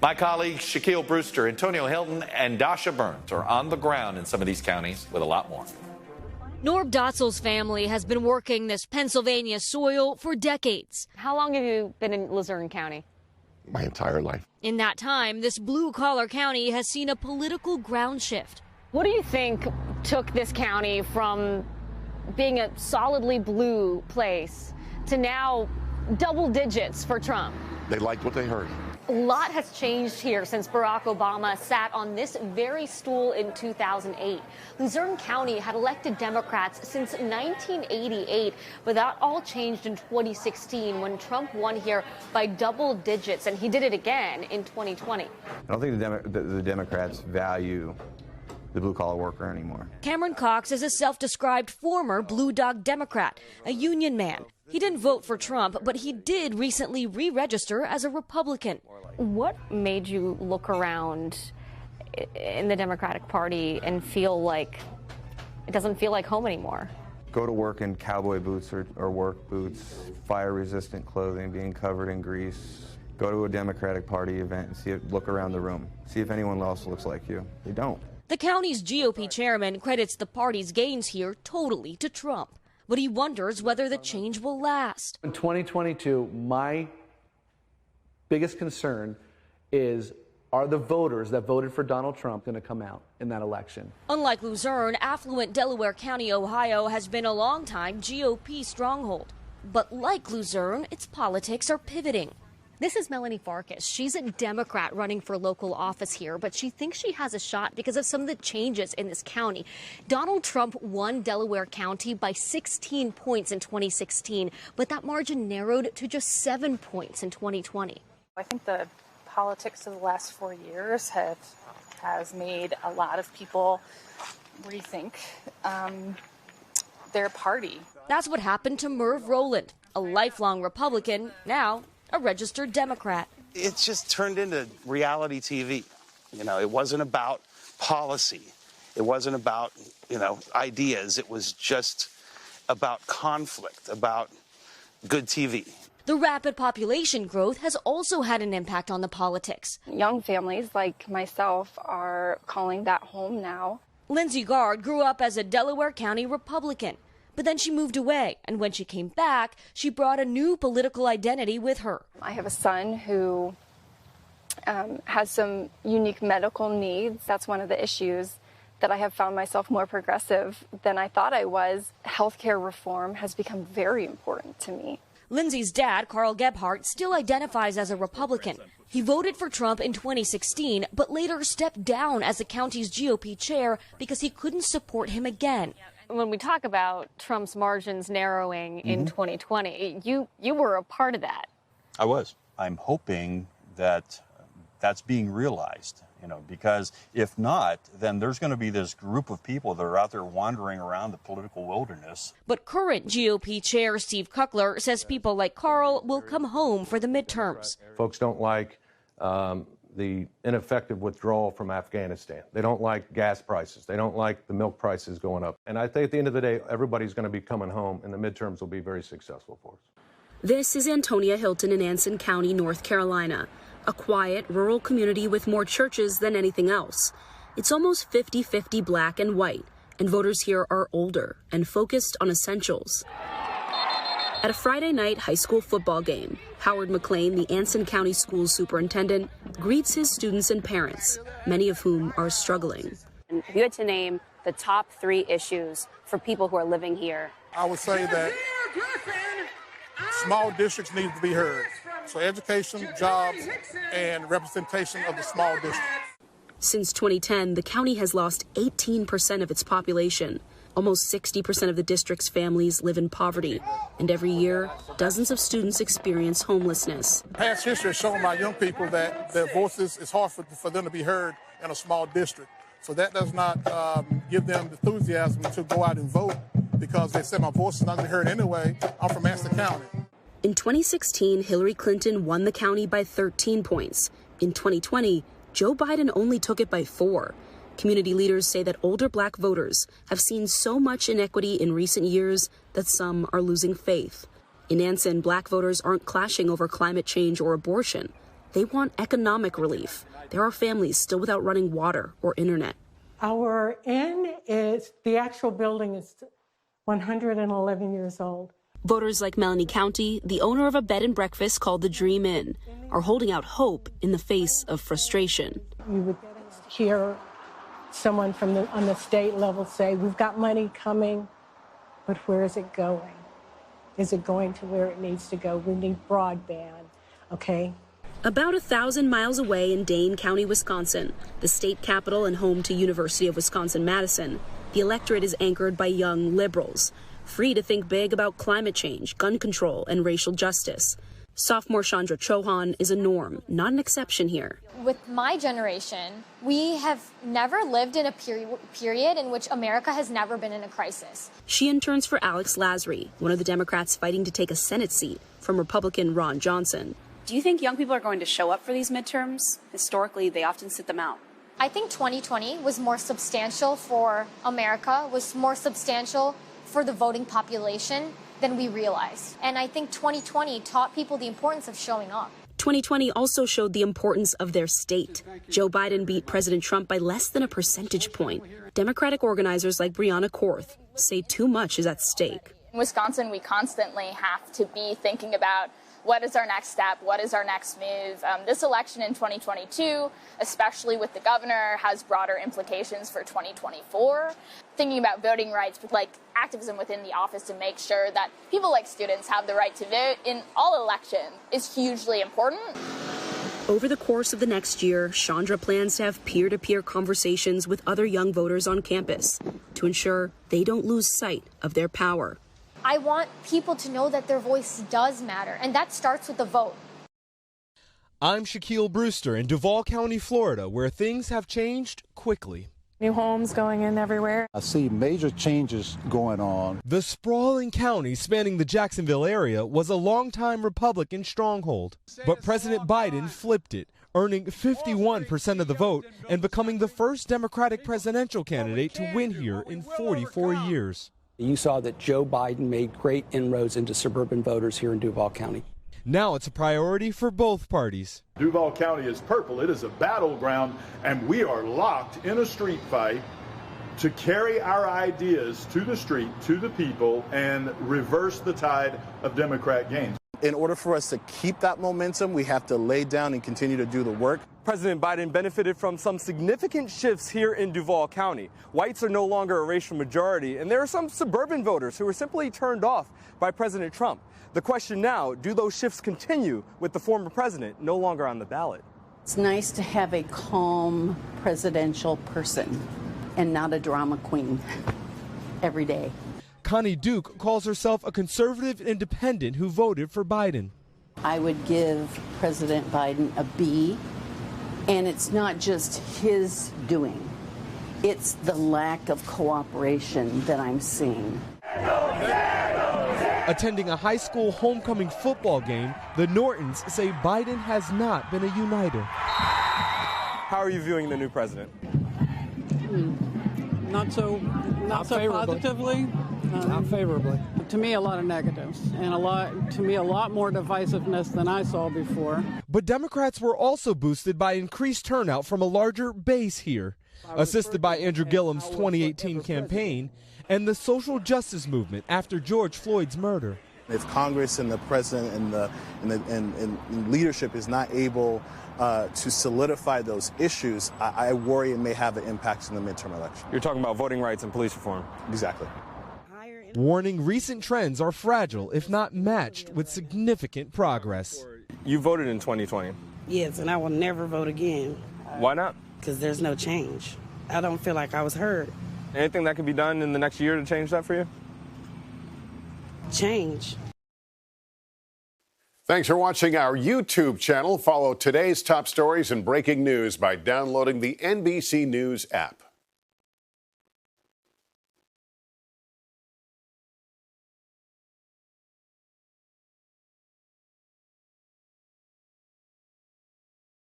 My colleagues Shaquille Brewster, Antonio Hilton, and Dasha Burns are on the ground in some of these counties with a lot more. Norb Dotzel's family has been working this Pennsylvania soil for decades. How long have you been in Luzerne County? My entire life. In that time, this blue-collar county has seen a political ground shift. What do you think took this county from being a solidly blue place to now double digits for Trump? They liked what they heard. A lot has changed here since Barack Obama sat on this very stool in 2008. Luzerne County had elected Democrats since 1988, but that all changed in 2016 when Trump won here by double digits, and he did it again in 2020. I don't think the Democrats value the blue-collar worker anymore. Cameron Cox is a self-described former Blue Dog Democrat, a union man. He didn't vote for Trump, but he did recently re-register as a Republican. What made you look around in the Democratic Party and feel like it doesn't feel like home anymore? Go to work in cowboy boots or work boots, fire-resistant clothing, being covered in grease. Go to a Democratic Party event and look around the room. See if anyone else looks like you. They don't. The county's GOP chairman credits the party's gains here totally to Trump, but he wonders whether the change will last. In 2022, my biggest concern is, are the voters that voted for Donald Trump going to come out in that election? Unlike Luzerne, affluent Delaware County, Ohio, has been a long-time GOP stronghold. But like Luzerne, its politics are pivoting. This is Melanie Farkas. She's a Democrat running for local office here, but she thinks she has a shot because of some of the changes in this county. Donald Trump won Delaware County by 16 points in 2016, but that margin narrowed to just 7 points in 2020. I think the politics of the last 4 years has made a lot of people rethink their party. That's what happened to Merv Rowland, a lifelong Republican, now a registered Democrat. It's just turned into reality TV. You know, it wasn't about policy. It wasn't about, ideas. It was just about conflict, about good TV. The rapid population growth has also had an impact on the politics. Young families like myself are calling that home now. Lindsay Gard grew up as a Delaware County Republican, but then she moved away, and when she came back, she brought a new political identity with her. I have a son who has some unique medical needs. That's one of the issues that I have found myself more progressive than I thought I was. Healthcare reform has become very important to me. Lindsay's dad, Carl Gebhardt, still identifies as a Republican. He voted for Trump in 2016, but later stepped down as the county's GOP chair because he couldn't support him again. When we talk about Trump's margins narrowing in 2020, you were a part of that. I was. I'm hoping that that's being realized, because if not, then there's going to be this group of people that are out there wandering around the political wilderness. But current GOP chair Steve Kuckler says people like Carl will come home for the midterms. Folks don't like the ineffective withdrawal from Afghanistan. They don't like gas prices. They don't like the milk prices going up. And I think at the end of the day, everybody's going to be coming home, and the midterms will be very successful for us. This is Antonia Hilton in Anson County, North Carolina, a quiet, rural community with more churches than anything else. It's almost 50-50 black and white, and voters here are older and focused on essentials. At a Friday night high school football game, Howard McLean, the Anson County School Superintendent, greets his students and parents, many of whom are struggling. If you had to name the top 3 issues for people who are living here, I would say that small districts need to be heard. So education, jobs, and representation of the small districts. Since 2010, the county has lost 18% of its population. Almost 60% of the district's families live in poverty, and every year, dozens of students experience homelessness. Past history has shown my young people that their voices, it's hard for them to be heard in a small district. So that does not give them enthusiasm to go out and vote because they said my voice is not going to be heard anyway. I'm from Anson County. In 2016, Hillary Clinton won the county by 13 points. In 2020, Joe Biden only took it by 4. Community leaders say that older black voters have seen so much inequity in recent years that some are losing faith. In Anson, black voters aren't clashing over climate change or abortion. They want economic relief. There are families still without running water or internet. Our inn is, the actual building is 111 years old. Voters like Melanie County, the owner of a bed and breakfast called the Dream Inn, are holding out hope in the face of frustration. You would hear someone on the state level say, we've got money coming, but where is it going? Is it going to where it needs to go? We need broadband, okay? About 1,000 miles away in Dane County, Wisconsin, the state capital and home to University of Wisconsin-Madison, the electorate is anchored by young liberals, free to think big about climate change, gun control, and racial justice. Sophomore Chandra Chauhan is a norm, not an exception here. With my generation, we have never lived in a period in which America has never been in a crisis. She interns for Alex Lasry, one of the Democrats fighting to take a Senate seat from Republican Ron Johnson. Do you think young people are going to show up for these midterms? Historically, they often sit them out. I think 2020 was more substantial for America, was more substantial for the voting population than we realized. And I think 2020 taught people the importance of showing up. 2020 also showed the importance of their state. Joe Biden beat President Trump by less than a percentage point. Democratic organizers like Brianna Korth say too much is at stake. In Wisconsin, we constantly have to be thinking about what is our next step, what is our next move. This election in 2022, especially with the governor, has broader implications for 2024. Thinking about voting rights, like activism within the office to make sure that people like students have the right to vote in all elections is hugely important. Over the course of the next year, Chandra plans to have peer-to-peer conversations with other young voters on campus to ensure they don't lose sight of their power. I want people to know that their voice does matter, and that starts with the vote. I'm Shaquille Brewster in Duval County, Florida, where things have changed quickly. New homes going in everywhere. I see major changes going on. The sprawling county spanning the Jacksonville area was a longtime Republican stronghold, but President Biden flipped it, earning 51% of the vote and becoming the first Democratic presidential candidate to win here in 44 years. You saw that Joe Biden made great inroads into suburban voters here in Duval County. Now it's a priority for both parties. Duval County is purple. It is a battleground, and we are locked in a street fight to carry our ideas to the street, to the people, and reverse the tide of Democrat gains. In order for us to keep that momentum, we have to lay down and continue to do the work. President Biden benefited from some significant shifts here in Duval County. Whites are no longer a racial majority, and there are some suburban voters who were simply turned off by President Trump. The question now, do those shifts continue with the former president no longer on the ballot? It's nice to have a calm presidential person and not a drama queen every day. Connie Duke calls herself a conservative independent who voted for Biden. I would give President Biden a B, and it's not just his doing. It's the lack of cooperation that I'm seeing. Attending a high school homecoming football game, the Nortons say Biden has not been a uniter. How are you viewing the new president? Not so positively. Not favorably. To me, a lot of negatives, and a lot more divisiveness than I saw before. But Democrats were also boosted by increased turnout from a larger base here, assisted by Andrew Gillum's 2018 campaign and the social justice movement after George Floyd's murder. If Congress and the president and leadership is not able to solidify those issues, I worry it may have an impact in the midterm election. You're talking about voting rights and police reform. Exactly. Warning recent trends are fragile, if not matched with significant progress. You voted in 2020. Yes, and I will never vote again. Why not? Because there's no change. I don't feel like I was heard. Anything that can be done in the next year to change that for you? Change. Thanks for watching our YouTube channel. Follow today's top stories and breaking news by downloading the NBC News app.